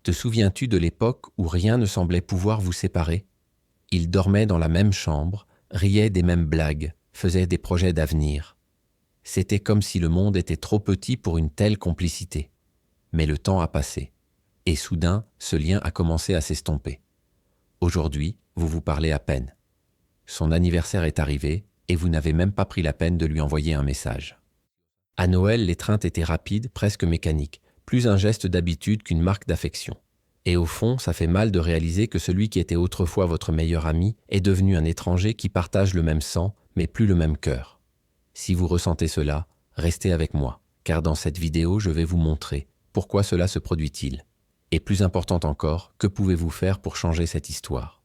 Te souviens-tu de l'époque où rien ne semblait pouvoir vous séparer? Ils dormaient dans la même chambre, riaient des mêmes blagues, faisaient des projets d'avenir. C'était comme si le monde était trop petit pour une telle complicité. Mais le temps a passé. Et soudain, ce lien a commencé à s'estomper. Aujourd'hui, vous vous parlez à peine. Son anniversaire est arrivé et vous n'avez même pas pris la peine de lui envoyer un message. À Noël, l'étreinte était rapide, presque mécanique, plus un geste d'habitude qu'une marque d'affection. Et au fond, ça fait mal de réaliser que celui qui était autrefois votre meilleur ami est devenu un étranger qui partage le même sang, mais plus le même cœur. Si vous ressentez cela, restez avec moi, car dans cette vidéo, je vais vous montrer pourquoi cela se produit-il. Et plus important encore, que pouvez-vous faire pour changer cette histoire?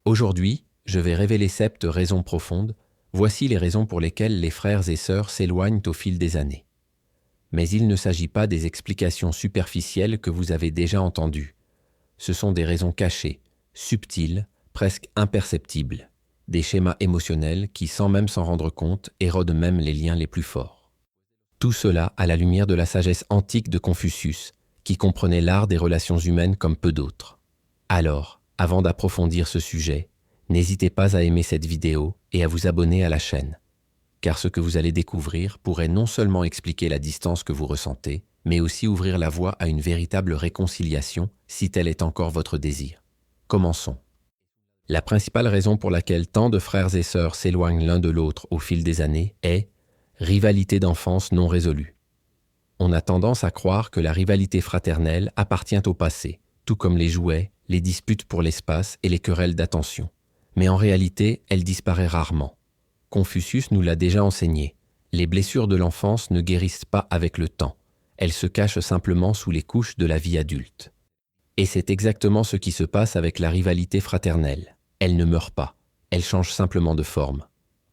Aujourd'hui, je vais révéler 7 raisons profondes. Voici les raisons pour lesquelles les frères et sœurs s'éloignent au fil des années. Mais il ne s'agit pas des explications superficielles que vous avez déjà entendues. Ce sont des raisons cachées, subtiles, presque imperceptibles. Des schémas émotionnels qui, sans même s'en rendre compte, érodent même les liens les plus forts. Tout cela à la lumière de la sagesse antique de Confucius, qui comprenait l'art des relations humaines comme peu d'autres. Alors, avant d'approfondir ce sujet, n'hésitez pas à aimer cette vidéo et à vous abonner à la chaîne, car ce que vous allez découvrir pourrait non seulement expliquer la distance que vous ressentez, mais aussi ouvrir la voie à une véritable réconciliation si tel est encore votre désir. Commençons. La principale raison pour laquelle tant de frères et sœurs s'éloignent l'un de l'autre au fil des années est rivalité d'enfance non résolue. On a tendance à croire que la rivalité fraternelle appartient au passé, tout comme les jouets, les disputes pour l'espace et les querelles d'attention. Mais en réalité, elle disparaît rarement. Confucius nous l'a déjà enseigné. Les blessures de l'enfance ne guérissent pas avec le temps. Elles se cachent simplement sous les couches de la vie adulte. Et c'est exactement ce qui se passe avec la rivalité fraternelle. Elle ne meurt pas. Elle change simplement de forme.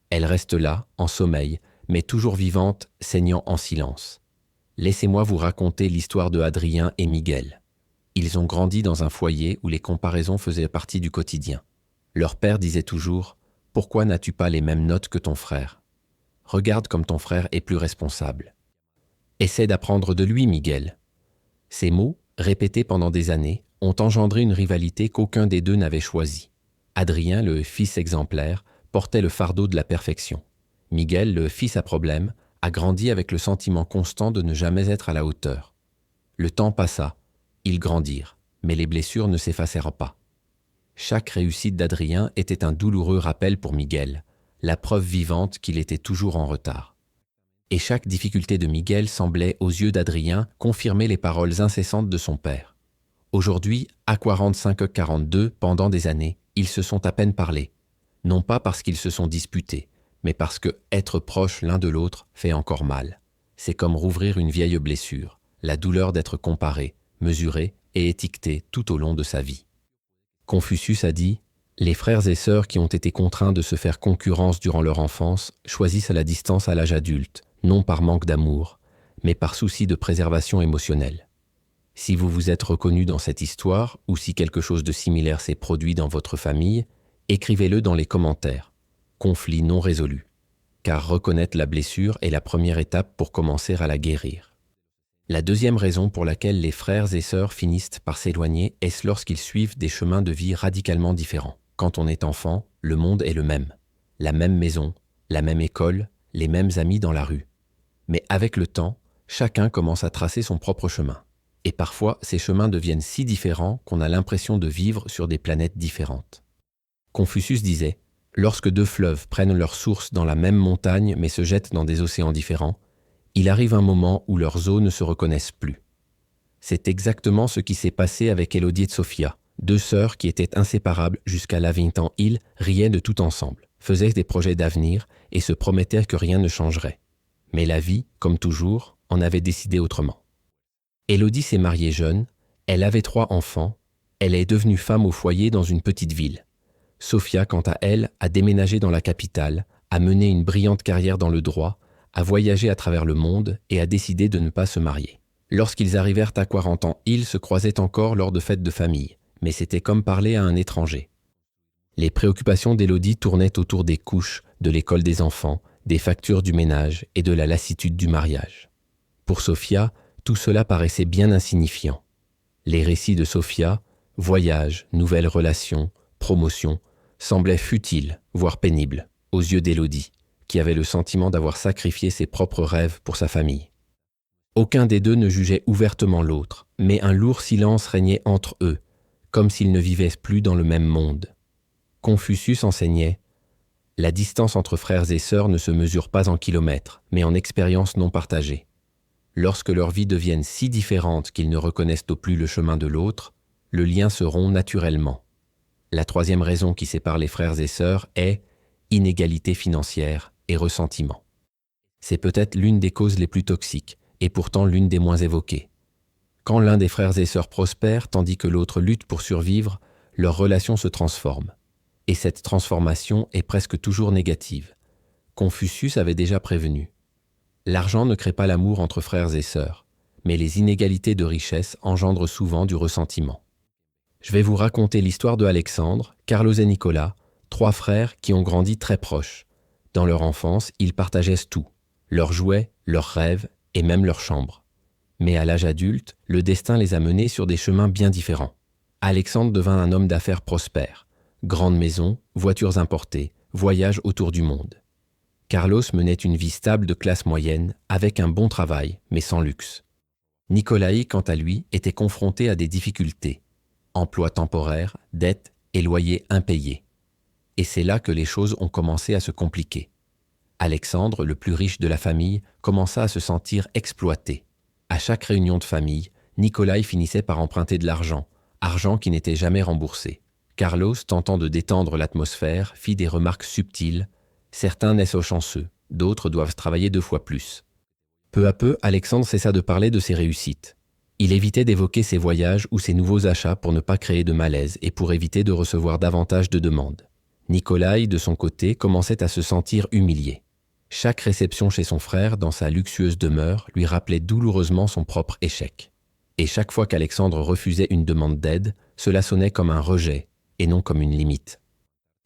Elle reste là, en sommeil, mais toujours vivante, saignant en silence. Laissez-moi vous raconter l'histoire de Adrien et Miguel. Ils ont grandi dans un foyer où les comparaisons faisaient partie du quotidien. Leur père disait toujours « Pourquoi n'as-tu pas les mêmes notes que ton frère? Regarde comme ton frère est plus responsable. Essaie d'apprendre de lui, Miguel. » Ces mots, répétés pendant des années, ont engendré une rivalité qu'aucun des deux n'avait choisie. Adrien, le fils exemplaire, portait le fardeau de la perfection. Miguel, le fils à problème, a grandi avec le sentiment constant de ne jamais être à la hauteur. Le temps passa, ils grandirent, mais les blessures ne s'effacèrent pas. Chaque réussite d'Adrien était un douloureux rappel pour Miguel, la preuve vivante qu'il était toujours en retard. Et chaque difficulté de Miguel semblait, aux yeux d'Adrien, confirmer les paroles incessantes de son père. Aujourd'hui, à 45-42, pendant des années, ils se sont à peine parlé. Non pas parce qu'ils se sont disputés, mais parce que être proche l'un de l'autre fait encore mal. C'est comme rouvrir une vieille blessure, la douleur d'être comparé, mesuré et étiqueté tout au long de sa vie. Confucius a dit « Les frères et sœurs qui ont été contraints de se faire concurrence durant leur enfance choisissent la distance à l'âge adulte, non par manque d'amour, mais par souci de préservation émotionnelle. » Si vous vous êtes reconnu dans cette histoire, ou si quelque chose de similaire s'est produit dans votre famille, écrivez-le dans les commentaires. Conflit non résolu. Car reconnaître la blessure est la première étape pour commencer à la guérir. La deuxième raison pour laquelle les frères et sœurs finissent par s'éloigner est lorsqu'ils suivent des chemins de vie radicalement différents. Quand on est enfant, le monde est le même. La même maison, la même école, les mêmes amis dans la rue. Mais avec le temps, chacun commence à tracer son propre chemin. Et parfois, ces chemins deviennent si différents qu'on a l'impression de vivre sur des planètes différentes. Confucius disait « Lorsque deux fleuves prennent leur source dans la même montagne mais se jettent dans des océans différents, il arrive un moment où leurs eaux ne se reconnaissent plus. » C'est exactement ce qui s'est passé avec Élodie et Sophia, deux sœurs qui étaient inséparables jusqu'à Lavington Hill, riaient de tout ensemble, faisaient des projets d'avenir et se promettaient que rien ne changerait. Mais la vie, comme toujours, en avait décidé autrement. Élodie s'est mariée jeune, elle avait 3 enfants, elle est devenue femme au foyer dans une petite ville. Sophia, quant à elle, a déménagé dans la capitale, a mené une brillante carrière dans le droit, a voyagé à travers le monde et a décidé de ne pas se marier. Lorsqu'ils arrivèrent à Quarantan, ils se croisaient encore lors de fêtes de famille, mais c'était comme parler à un étranger. Les préoccupations d'Élodie tournaient autour des couches, de l'école des enfants, des factures du ménage et de la lassitude du mariage. Pour Sophia, tout cela paraissait bien insignifiant. Les récits de Sophia, voyages, nouvelles relations, promotions, semblaient futiles, voire pénibles, aux yeux d'Élodie, qui avait le sentiment d'avoir sacrifié ses propres rêves pour sa famille. Aucun des deux ne jugeait ouvertement l'autre, mais un lourd silence régnait entre eux, comme s'ils ne vivaient plus dans le même monde. Confucius enseignait « La distance entre frères et sœurs ne se mesure pas en kilomètres, mais en expériences non partagées. Lorsque leurs vies deviennent si différentes qu'ils ne reconnaissent au plus le chemin de l'autre, le lien se rompt naturellement. La troisième raison qui sépare les frères et sœurs est inégalité financière et ressentiment. C'est peut-être l'une des causes les plus toxiques, et pourtant l'une des moins évoquées. Quand l'un des frères et sœurs prospère tandis que l'autre lutte pour survivre, leur relation se transforme. Et cette transformation est presque toujours négative. Confucius avait déjà prévenu. L'argent ne crée pas l'amour entre frères et sœurs, mais les inégalités de richesse engendrent souvent du ressentiment. Je vais vous raconter l'histoire de Alexandre, Carlos et Nicolas, trois frères qui ont grandi très proches. Dans leur enfance, ils partageaient tout, leurs jouets, leurs rêves et même leur chambre. Mais à l'âge adulte, le destin les a menés sur des chemins bien différents. Alexandre devint un homme d'affaires prospère. Grande maison, voitures importées, voyages autour du monde. Carlos menait une vie stable de classe moyenne, avec un bon travail, mais sans luxe. Nicolas, quant à lui, était confronté à des difficultés. Emploi temporaire, dettes et loyers impayés. Et c'est là que les choses ont commencé à se compliquer. Alexandre, le plus riche de la famille, commença à se sentir exploité. À chaque réunion de famille, Nicolas finissait par emprunter de l'argent, argent qui n'était jamais remboursé. Carlos, tentant de détendre l'atmosphère, fit des remarques subtiles. Certains naissent aux chanceux, d'autres doivent travailler 2 fois plus. Peu à peu, Alexandre cessa de parler de ses réussites. Il évitait d'évoquer ses voyages ou ses nouveaux achats pour ne pas créer de malaise et pour éviter de recevoir davantage de demandes. Nicolas, de son côté, commençait à se sentir humilié. Chaque réception chez son frère, dans sa luxueuse demeure, lui rappelait douloureusement son propre échec. Et chaque fois qu'Alexandre refusait une demande d'aide, cela sonnait comme un rejet, et non comme une limite.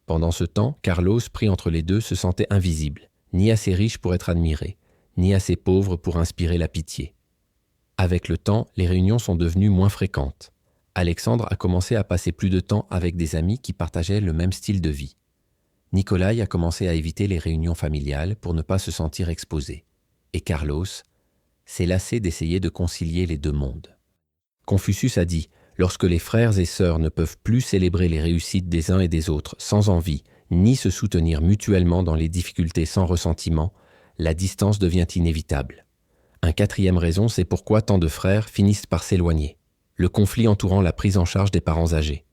Pendant ce temps, Carlos, pris entre les deux, se sentait invisible, ni assez riche pour être admiré, ni assez pauvre pour inspirer la pitié. Avec le temps, les réunions sont devenues moins fréquentes. Alexandre a commencé à passer plus de temps avec des amis qui partageaient le même style de vie. Nicolas a commencé à éviter les réunions familiales pour ne pas se sentir exposé. Et Carlos s'est lassé d'essayer de concilier les deux mondes. Confucius a dit « Lorsque les frères et sœurs ne peuvent plus célébrer les réussites des uns et des autres sans envie, ni se soutenir mutuellement dans les difficultés sans ressentiment, la distance devient inévitable. » Un quatrième raison, c'est pourquoi tant de frères finissent par s'éloigner. Le conflit entourant la prise en charge des parents âgés.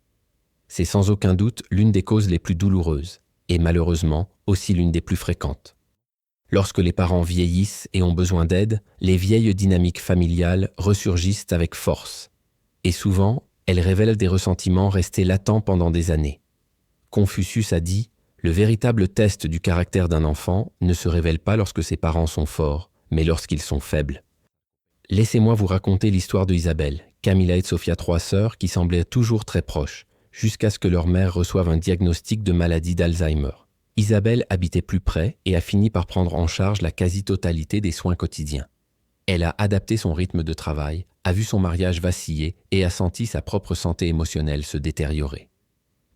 C'est sans aucun doute l'une des causes les plus douloureuses, et malheureusement aussi l'une des plus fréquentes. Lorsque les parents vieillissent et ont besoin d'aide, les vieilles dynamiques familiales ressurgissent avec force. Et souvent, elles révèlent des ressentiments restés latents pendant des années. Confucius a dit « Le véritable test du caractère d'un enfant ne se révèle pas lorsque ses parents sont forts, mais lorsqu'ils sont faibles. » Laissez-moi vous raconter l'histoire de Isabelle, Camilla et Sophia, 3 sœurs qui semblaient toujours très proches, jusqu'à ce que leur mère reçoive un diagnostic de maladie d'Alzheimer. Isabelle habitait plus près et a fini par prendre en charge la quasi-totalité des soins quotidiens. Elle a adapté son rythme de travail, a vu son mariage vaciller et a senti sa propre santé émotionnelle se détériorer.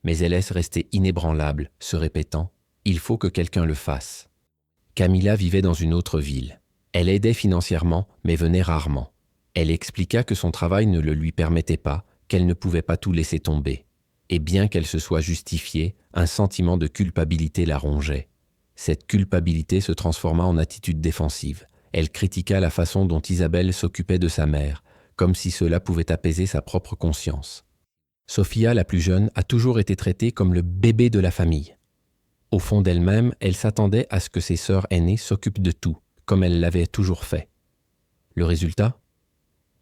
Mais elle est restée inébranlable, se répétant « Il faut que quelqu'un le fasse ». Camilla vivait dans une autre ville. Elle aidait financièrement, mais venait rarement. Elle expliqua que son travail ne le lui permettait pas, qu'elle ne pouvait pas tout laisser tomber. Et bien qu'elle se soit justifiée, un sentiment de culpabilité la rongeait. Cette culpabilité se transforma en attitude défensive. Elle critiqua la façon dont Isabelle s'occupait de sa mère, comme si cela pouvait apaiser sa propre conscience. Sophia, la plus jeune, a toujours été traitée comme le bébé de la famille. Au fond d'elle-même, elle s'attendait à ce que ses sœurs aînées s'occupent de tout, comme elle l'avait toujours fait. Le résultat ?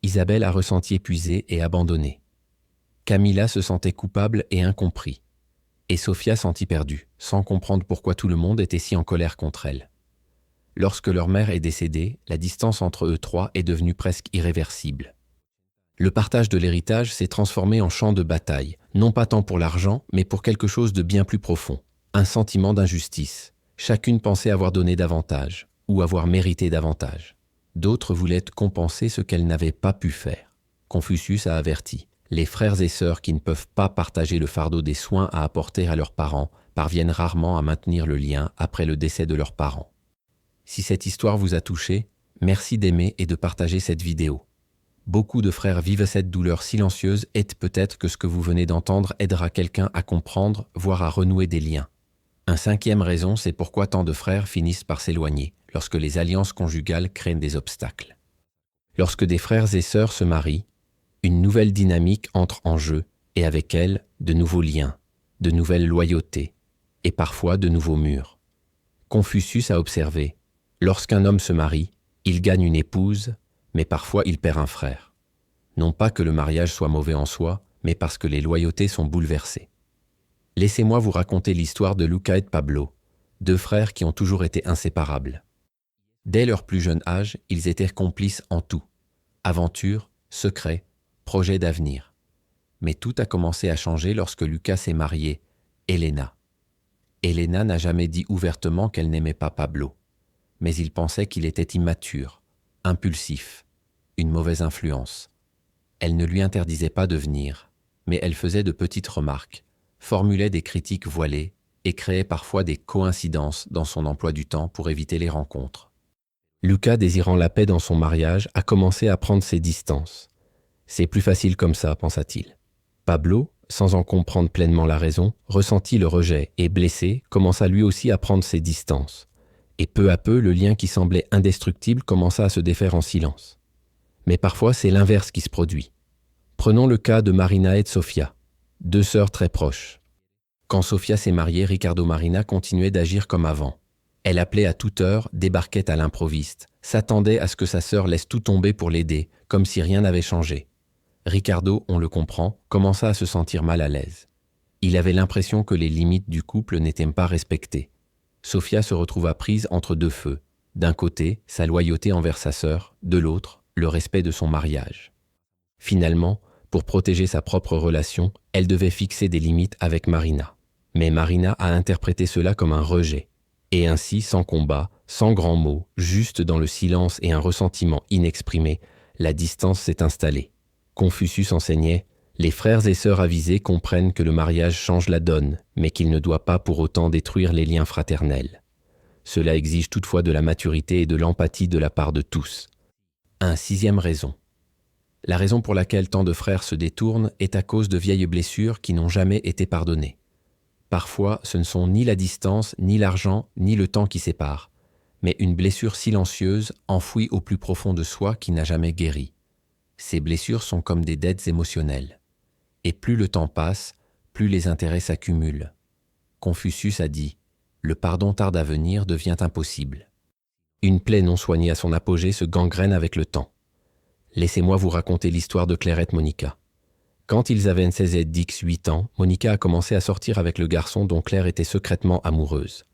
Isabelle a ressenti épuisée et abandonnée. Camilla se sentait coupable et incompris. Et Sophia sentit perdue, sans comprendre pourquoi tout le monde était si en colère contre elle. Lorsque leur mère est décédée, la distance entre eux trois est devenue presque irréversible. Le partage de l'héritage s'est transformé en champ de bataille, non pas tant pour l'argent, mais pour quelque chose de bien plus profond, un sentiment d'injustice. Chacune pensait avoir donné davantage, ou avoir mérité davantage. D'autres voulaient compenser ce qu'elles n'avaient pas pu faire. Confucius a averti. Les frères et sœurs qui ne peuvent pas partager le fardeau des soins à apporter à leurs parents parviennent rarement à maintenir le lien après le décès de leurs parents. Si cette histoire vous a touché, merci d'aimer et de partager cette vidéo. Beaucoup de frères vivent cette douleur silencieuse et peut-être que ce que vous venez d'entendre aidera quelqu'un à comprendre, voire à renouer des liens. Une cinquième raison, c'est pourquoi tant de frères finissent par s'éloigner lorsque les alliances conjugales créent des obstacles. Lorsque des frères et sœurs se marient, une nouvelle dynamique entre en jeu et avec elle, de nouveaux liens, de nouvelles loyautés et parfois de nouveaux murs. Confucius a observé, lorsqu'un homme se marie, il gagne une épouse, mais parfois il perd un frère. Non pas que le mariage soit mauvais en soi, mais parce que les loyautés sont bouleversées. Laissez-moi vous raconter l'histoire de Luca et de Pablo, deux frères qui ont toujours été inséparables. Dès leur plus jeune âge, ils étaient complices en tout. Aventure, secrets, projets d'avenir. Mais tout a commencé à changer lorsque Luca s'est marié, Elena. Elena n'a jamais dit ouvertement qu'elle n'aimait pas Pablo, mais il pensait qu'il était immature, impulsif, une mauvaise influence. Elle ne lui interdisait pas de venir, mais elle faisait de petites remarques, formulait des critiques voilées et créait parfois des coïncidences dans son emploi du temps pour éviter les rencontres. Luca, désirant la paix dans son mariage, a commencé à prendre ses distances. C'est plus facile comme ça, pensa-t-il. Pablo, sans en comprendre pleinement la raison, ressentit le rejet et, blessé, commença lui aussi à prendre ses distances. Et peu à peu, le lien qui semblait indestructible commença à se défaire en silence. Mais parfois, c'est l'inverse qui se produit. Prenons le cas de Marina et de Sofia, deux sœurs très proches. Quand Sofia s'est mariée, Ricardo Marina continuait d'agir comme avant. Elle appelait à toute heure, débarquait à l'improviste, s'attendait à ce que sa sœur laisse tout tomber pour l'aider, comme si rien n'avait changé. Ricardo, on le comprend, commença à se sentir mal à l'aise. Il avait l'impression que les limites du couple n'étaient pas respectées. Sofia se retrouva prise entre deux feux. D'un côté, sa loyauté envers sa sœur, de l'autre, le respect de son mariage. Finalement, pour protéger sa propre relation, elle devait fixer des limites avec Marina. Mais Marina a interprété cela comme un rejet. Et ainsi, sans combat, sans grands mots, juste dans le silence et un ressentiment inexprimé, la distance s'est installée. Confucius enseignait « Les frères et sœurs avisés comprennent que le mariage change la donne, mais qu'il ne doit pas pour autant détruire les liens fraternels. Cela exige toutefois de la maturité et de l'empathie de la part de tous. » Une sixième raison. La raison pour laquelle tant de frères se détournent est à cause de vieilles blessures qui n'ont jamais été pardonnées. Parfois, ce ne sont ni la distance, ni l'argent, ni le temps qui séparent, mais une blessure silencieuse, enfouie au plus profond de soi qui n'a jamais guéri. Ces blessures sont comme des dettes émotionnelles. Et plus le temps passe, plus les intérêts s'accumulent. Confucius a dit « Le pardon tarde à venir devient impossible ». Une plaie non soignée à son apogée se gangrène avec le temps. Laissez-moi vous raconter l'histoire de Claire et Monica. Quand ils avaient 16 et 8 ans, Monica a commencé à sortir avec le garçon dont Claire était secrètement amoureuse.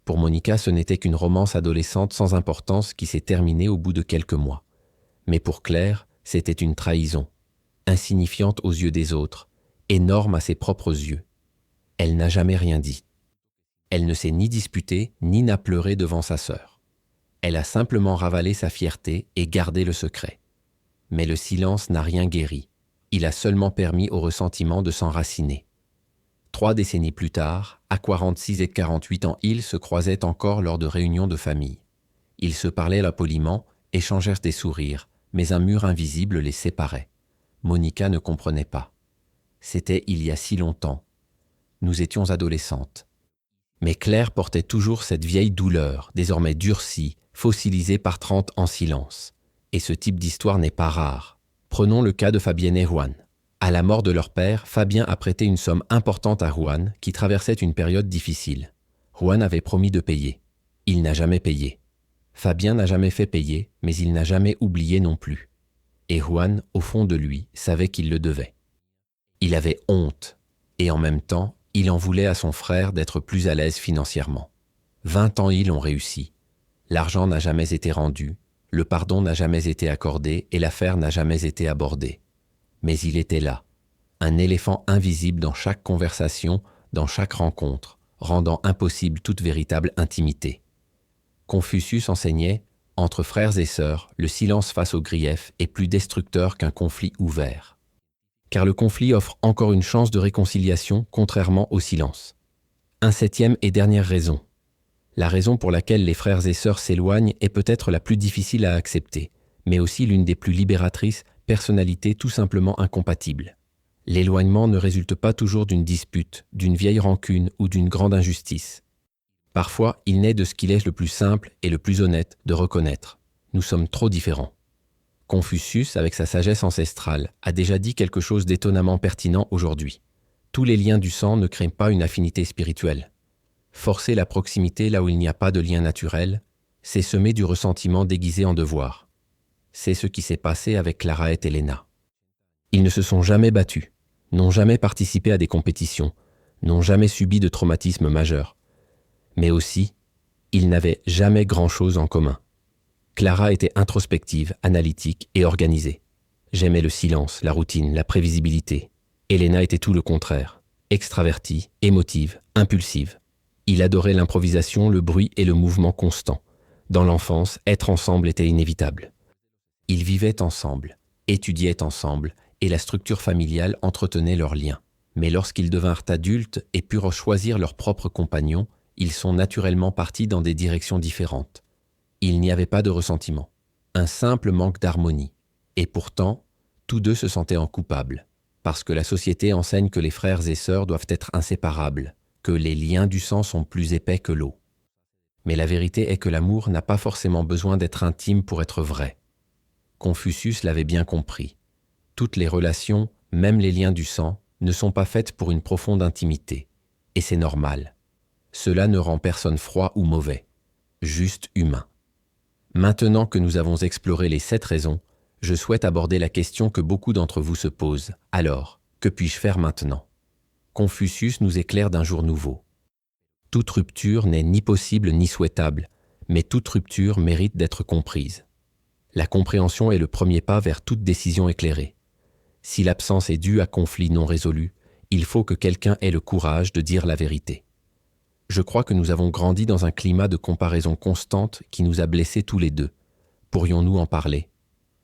Pour Monica, ce n'était qu'une romance adolescente sans importance qui s'est terminée au bout de quelques mois. Mais pour Claire, c'était une trahison, insignifiante aux yeux des autres, énorme à ses propres yeux. Elle n'a jamais rien dit. Elle ne s'est ni disputée, ni n'a pleuré devant sa sœur. Elle a simplement ravalé sa fierté et gardé le secret. Mais le silence n'a rien guéri. Il a seulement permis au ressentiment de s'enraciner. 3 décennies plus tard, à 46 et 48 ans, ils se croisaient encore lors de réunions de famille. Ils se parlaient là poliment, échangèrent des sourires, mais un mur invisible les séparait. Monica ne comprenait pas. C'était il y a si longtemps. Nous étions adolescentes. Mais Claire portait toujours cette vieille douleur, désormais durcie, fossilisée par 30 en silence. Et ce type d'histoire n'est pas rare. Prenons le cas de Fabienne et Juan. À la mort de leur père, Fabien a prêté une somme importante à Juan, qui traversait une période difficile. Juan avait promis de payer. Il n'a jamais payé. Fabien n'a jamais fait payer, mais il n'a jamais oublié non plus. Et Juan, au fond de lui, savait qu'il le devait. Il avait honte, et en même temps, il en voulait à son frère d'être plus à l'aise financièrement. 20 ans ils ont réussi. L'argent n'a jamais été rendu, le pardon n'a jamais été accordé et l'affaire n'a jamais été abordée. Mais il était là, un éléphant invisible dans chaque conversation, dans chaque rencontre, rendant impossible toute véritable intimité. Confucius enseignait Entre frères et sœurs, le silence face au grief est plus destructeur qu'un conflit ouvert. Car le conflit offre encore une chance de réconciliation, contrairement au silence. Un septième et dernière raison. La raison pour laquelle les frères et sœurs s'éloignent est peut-être la plus difficile à accepter, mais aussi l'une des plus libératrices, personnalités tout simplement incompatibles. L'éloignement ne résulte pas toujours d'une dispute, d'une vieille rancune ou d'une grande injustice. Parfois, il naît de ce qu'il est le plus simple et le plus honnête de reconnaître. Nous sommes trop différents. Confucius, avec sa sagesse ancestrale, a déjà dit quelque chose d'étonnamment pertinent aujourd'hui. Tous les liens du sang ne créent pas une affinité spirituelle. Forcer la proximité là où il n'y a pas de lien naturel, c'est semer du ressentiment déguisé en devoir. C'est ce qui s'est passé avec Clara et Elena. Ils ne se sont jamais battus, n'ont jamais participé à des compétitions, n'ont jamais subi de traumatisme majeur. Mais aussi, ils n'avaient jamais grand-chose en commun. Clara était introspective, analytique et organisée. J'aimais le silence, la routine, la prévisibilité. Elena était tout le contraire, extravertie, émotive, impulsive. Il adorait l'improvisation, le bruit et le mouvement constant. Dans l'enfance, être ensemble était inévitable. Ils vivaient ensemble, étudiaient ensemble, et la structure familiale entretenait leurs liens. Mais lorsqu'ils devinrent adultes et purent choisir leurs propres compagnons, ils sont naturellement partis dans des directions différentes. Il n'y avait pas de ressentiment, un simple manque d'harmonie. Et pourtant, tous deux se sentaient en coupables, parce que la société enseigne que les frères et sœurs doivent être inséparables, que les liens du sang sont plus épais que l'eau. Mais la vérité est que l'amour n'a pas forcément besoin d'être intime pour être vrai. Confucius l'avait bien compris. Toutes les relations, même les liens du sang, ne sont pas faites pour une profonde intimité. Et c'est normal. Cela ne rend personne froid ou mauvais, juste humain. Maintenant que nous avons exploré les 7 raisons, je souhaite aborder la question que beaucoup d'entre vous se posent. Alors, que puis-je faire maintenant ? Confucius nous éclaire d'un jour nouveau. Toute rupture n'est ni possible ni souhaitable, mais toute rupture mérite d'être comprise. La compréhension est le premier pas vers toute décision éclairée. Si l'absence est due à conflit non résolu, il faut que quelqu'un ait le courage de dire la vérité. Je crois que nous avons grandi dans un climat de comparaison constante qui nous a blessés tous les deux. Pourrions-nous en parler ?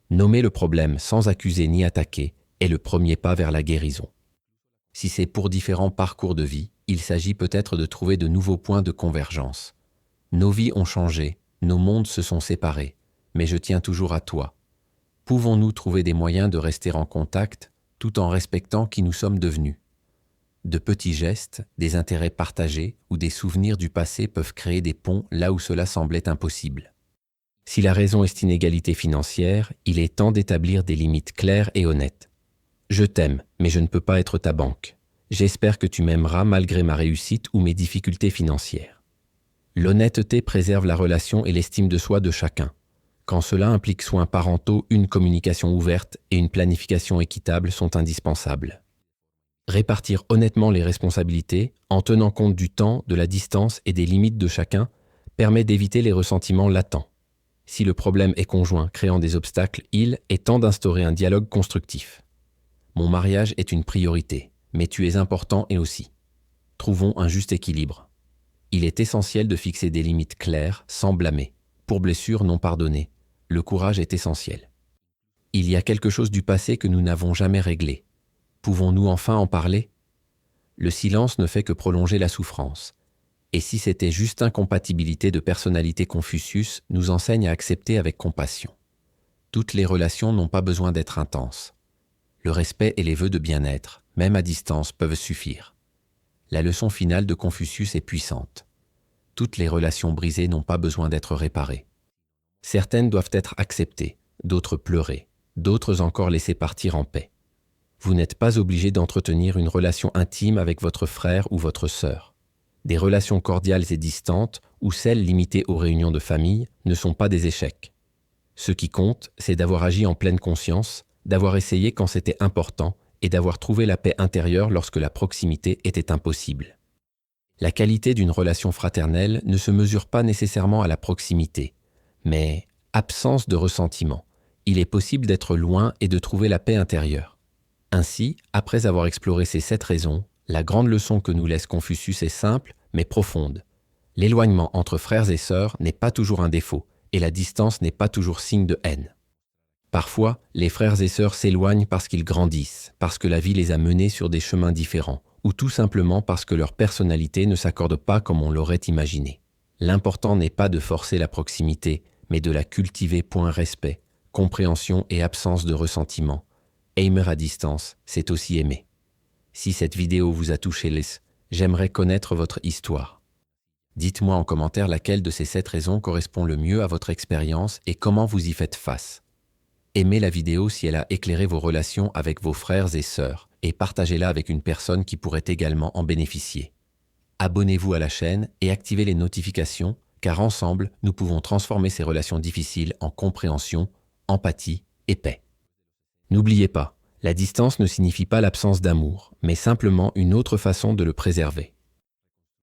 Nommer le problème sans accuser ni attaquer est le premier pas vers la guérison. Si c'est pour différents parcours de vie, il s'agit peut-être de trouver de nouveaux points de convergence. Nos vies ont changé, nos mondes se sont séparés, mais je tiens toujours à toi. Pouvons-nous trouver des moyens de rester en contact tout en respectant qui nous sommes devenus ? De petits gestes, des intérêts partagés ou des souvenirs du passé peuvent créer des ponts là où cela semblait impossible. Si la raison est inégalité financière, il est temps d'établir des limites claires et honnêtes. Je t'aime, mais je ne peux pas être ta banque. J'espère que tu m'aimeras malgré ma réussite ou mes difficultés financières. L'honnêteté préserve la relation et l'estime de soi de chacun. Quand cela implique soins parentaux, une communication ouverte et une planification équitable sont indispensables. Répartir honnêtement les responsabilités, en tenant compte du temps, de la distance et des limites de chacun, permet d'éviter les ressentiments latents. Si le problème est conjoint, créant des obstacles, il est temps d'instaurer un dialogue constructif. Mon mariage est une priorité, mais tu es important et aussi. Trouvons un juste équilibre. Il est essentiel de fixer des limites claires, sans blâmer. Pour blessures non pardonnées, le courage est essentiel. Il y a quelque chose du passé que nous n'avons jamais réglé. Pouvons-nous enfin en parler ? Le silence ne fait que prolonger la souffrance. Et si c'était juste incompatibilité de personnalité, Confucius nous enseigne à accepter avec compassion. Toutes les relations n'ont pas besoin d'être intenses. Le respect et les vœux de bien-être, même à distance, peuvent suffire. La leçon finale de Confucius est puissante. Toutes les relations brisées n'ont pas besoin d'être réparées. Certaines doivent être acceptées, d'autres pleurées, d'autres encore laissées partir en paix. Vous n'êtes pas obligé d'entretenir une relation intime avec votre frère ou votre sœur. Des relations cordiales et distantes, ou celles limitées aux réunions de famille, ne sont pas des échecs. Ce qui compte, c'est d'avoir agi en pleine conscience, d'avoir essayé quand c'était important et d'avoir trouvé la paix intérieure lorsque la proximité était impossible. La qualité d'une relation fraternelle ne se mesure pas nécessairement à la proximité, mais absence de ressentiment. Il est possible d'être loin et de trouver la paix intérieure. Ainsi, après avoir exploré ces 7 raisons, la grande leçon que nous laisse Confucius est simple, mais profonde. L'éloignement entre frères et sœurs n'est pas toujours un défaut, Et la distance n'est pas toujours signe de haine. Parfois, les frères et sœurs s'éloignent parce qu'ils grandissent, parce que la vie les a menés sur des chemins différents, ou tout simplement parce que leur personnalité ne s'accorde pas comme on l'aurait imaginé. L'important n'est pas de forcer la proximité, mais de la cultiver. Respect, compréhension et absence de ressentiment. Aimer à distance, c'est aussi aimer. Si cette vidéo vous a touché, j'aimerais connaître votre histoire. Dites-moi en commentaire laquelle de ces 7 raisons correspond le mieux à votre expérience et comment vous y faites face. Aimez la vidéo si elle a éclairé vos relations avec vos frères et sœurs et partagez-la avec une personne qui pourrait également en bénéficier. Abonnez-vous à la chaîne et activez les notifications car ensemble, nous pouvons transformer ces relations difficiles en compréhension, empathie et paix. N'oubliez pas, la distance ne signifie pas l'absence d'amour, mais simplement une autre façon de le préserver.